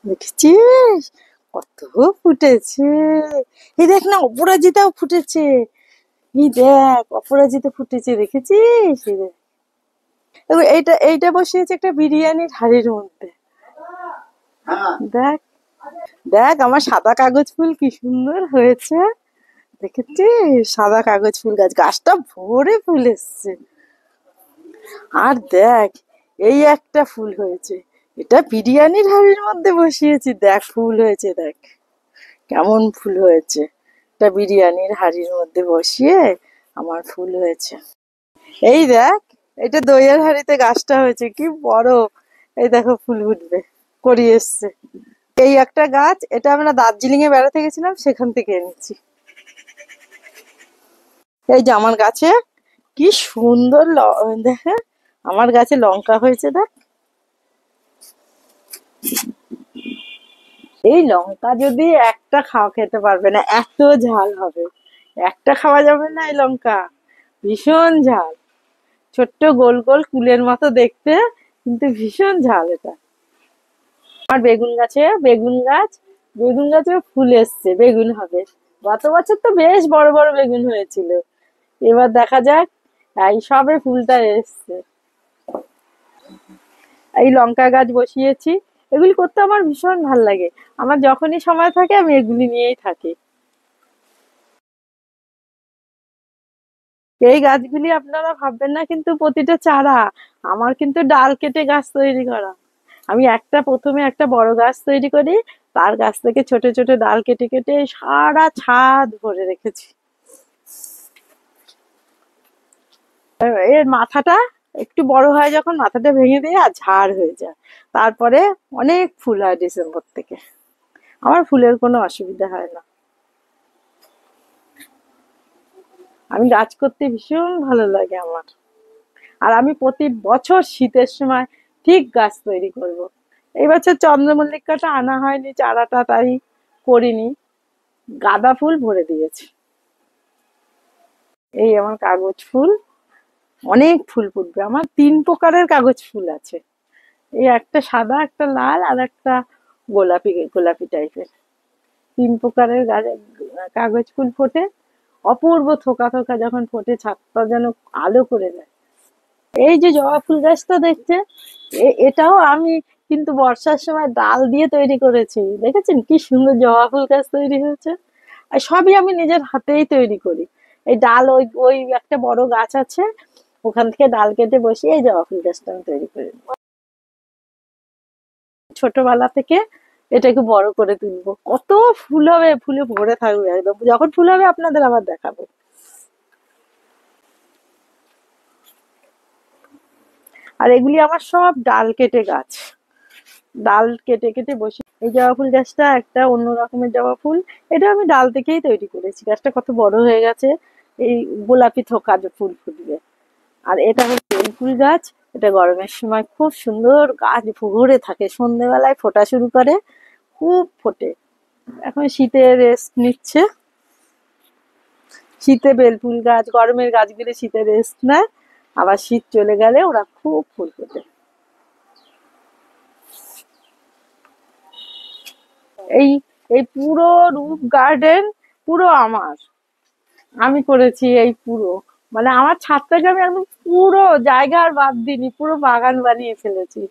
দেখেছিস কত ফুটেছে। এই দেখ না, অপরাজিতাও ফুটেছে। এই দেখ, অপরাজিতা ফুটেছে, দেখেছিস? এই দেখ। এবার এইটা এইটা বসিয়েছে একটা বিরিয়ানির হাঁড়ির মধ্যে। দেখ, দেখ আমার সাদা কাগজ ফুল কি সুন্দর হয়েছে। দেখেছিস? সাদা কাগজ ফুল গাছ, গাছটা ভরে ফুল এসছে। আর দেখ, এই একটা ফুল হয়েছে। এটা বিরিয়ানির হাঁড়ির মধ্যে বসিয়েছি, দেখ ফুল হয়েছে, দেখ কেমন ফুল হয়েছে। এটা বিরিয়ানির হাঁড়ির মধ্যে বসিয়ে আমার ফুল হয়েছে। এই দেখ, এটা দইয়ের হাঁড়িতে গাছটা হয়েছে কি বড়। এই দেখো ফুল ফুটবে, করি এসছে। এই একটা গাছ, এটা আমরা দার্জিলিং এ বেড়াতে গেছিলাম, সেখান থেকে এনেছি। এই যে আমার গাছে কি সুন্দর দেখে, আমার গাছে লঙ্কা হয়েছে দেখ। এই লঙ্কা যদি একটা খাওয়া খেতে পারবে না, এত ঝাল হবে। একটা খাওয়া যাবে না এই লঙ্কা, ভীষণ ঝাল। ছোট্ট গোল গোল কুলের মতো দেখতে, কিন্তু ভীষণ ঝাল এটা। আমার বেগুন গাছে ফুল এসছে, বেগুন হবে। গত বছর তো বেশ বড় বড় বেগুন হয়েছিল। এবার দেখা যাক। এই সবে ফুলটা এসছে। এই লঙ্কা গাছ বসিয়েছি। এগুলি করতে আমার ভীষণ ভাল লাগে। আমার যখনই সময় থাকে আমি এগুলি নিয়েই থাকি। এই গাছগুলি আপনারা ভাববেন না কিন্তু প্রতিটা চারা, আমার কিন্তু ডাল কেটে গাছ তৈরি করা। আমি প্রথমে একটা বড় গাছ তৈরি করি, তার গাছ থেকে ছোট ছোট ডাল কেটে কেটে সারা ছাদ ভরে রেখেছি। এর মাথাটা একটু বড় হয় যখন, মাথাটা ভেঙে দিয়ে আর ঝাড় হয়ে যায়। তারপরে অনেক ফুল হয় ডিসেম্বর থেকে। আমার ফুলের কোনো অসুবিধা হয় না। আমি গাছ করতে ভীষণ ভালো লাগে আমার। আর আমি প্রতি বছর শীতের সময় ঠিক গাছ তৈরি করব। এই বছর চন্দ্রমল্লিকাটা আনা হয়নি চারাটা, তাই করিনি। গাঁদা ফুল ভরে দিয়েছি। এই আমার কাগজ ফুল, অনেক ফুল ফুটবে। আমার 3 প্রকারের কাগজ ফুল আছে। এই একটা সাদা, একটা লাল, আর একটা গোলাপি গোলাপি টাইপের। 3 প্রকারের কাগজ ফুল ফোটে। অপূর্ব থোকা থোকা যখন ফোটে, ছাদটা যেন আলো করে দেয়। এই যে জবা ফুল গাছটা দেখছে, এটাও আমি কিন্তু বর্ষার সময় ডাল দিয়ে তৈরি করেছি। দেখেছেন কি সুন্দর জবা ফুল গাছ তৈরি হয়েছে। আর সবই আমি নিজের হাতেই তৈরি করি। এই ডাল, ওই ওই একটা বড় গাছ আছে, ওখান থেকে ডাল কেটে বসিয়ে এই জবা ফুল গাছটা আমি তৈরি করি। ছোটবেলা থেকে এটাকে বড় করে তুলবো, কত ফুল হবে, ফুলে ভরে থাকবে একদম। যখন ফুল হবে আপনাদের আবার দেখাবো। আর এগুলি আমার সব ডাল কেটে গাছ, ডাল কেটে কেটে বসে। এই জবা ফুল গাছটা একটা অন্য রকমের জবা ফুল, এটা আমি ডাল থেকেই তৈরি করেছি। গাছটা কত বড় হয়ে গেছে। এই গোলাপি থোকা যে ফুল ফুটবে। আর এটা হচ্ছে বেল ফুল গাছ। এটা গরমের সময় খুব সুন্দর গাছ ভরে থাকে, সন্ধেবেলায় ফোটা শুরু করে, খুব ফোটে। এখন শীতে রেস্ট নিচ্ছে। শীতে বেল ফুল গাছ, গরমের গাছগুলি শীতে রেস্ট নেয়, আবার শীত চলে গেলে ওরা খুব ফুল ফোটে। এই এই পুরো রুফ গার্ডেন পুরো আমার, আমি করেছি এই পুরো। মানে আমার ছাদটাকে আমি একদম পুরো জায়গা আর বাদ দিইনি, পুরো বাগান বানিয়ে ফেলেছি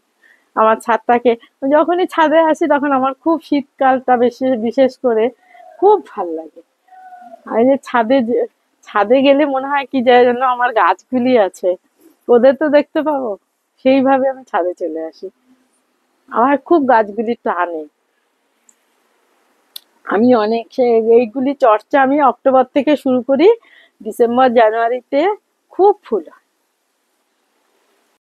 আমার ছাদটাকে। যখনই ছাদে আসি তখন আমার খুব শীতকালটা বেশি, বিশেষ করে খুব ভাল লাগে। আর এই যে ছাদে গেলে মনে হয় কি যায় যেন আমার গাছগুলি আছে, ওদের তো দেখতে পাবো। সেইভাবে আমি ছাদে চলে আসি। আমার খুব গাছগুলি টানে। আমি এইগুলি চর্চা আমি অক্টোবর থেকে শুরু করি, ডিসেম্বর জানুয়ারিতে খুব ফুল হয়।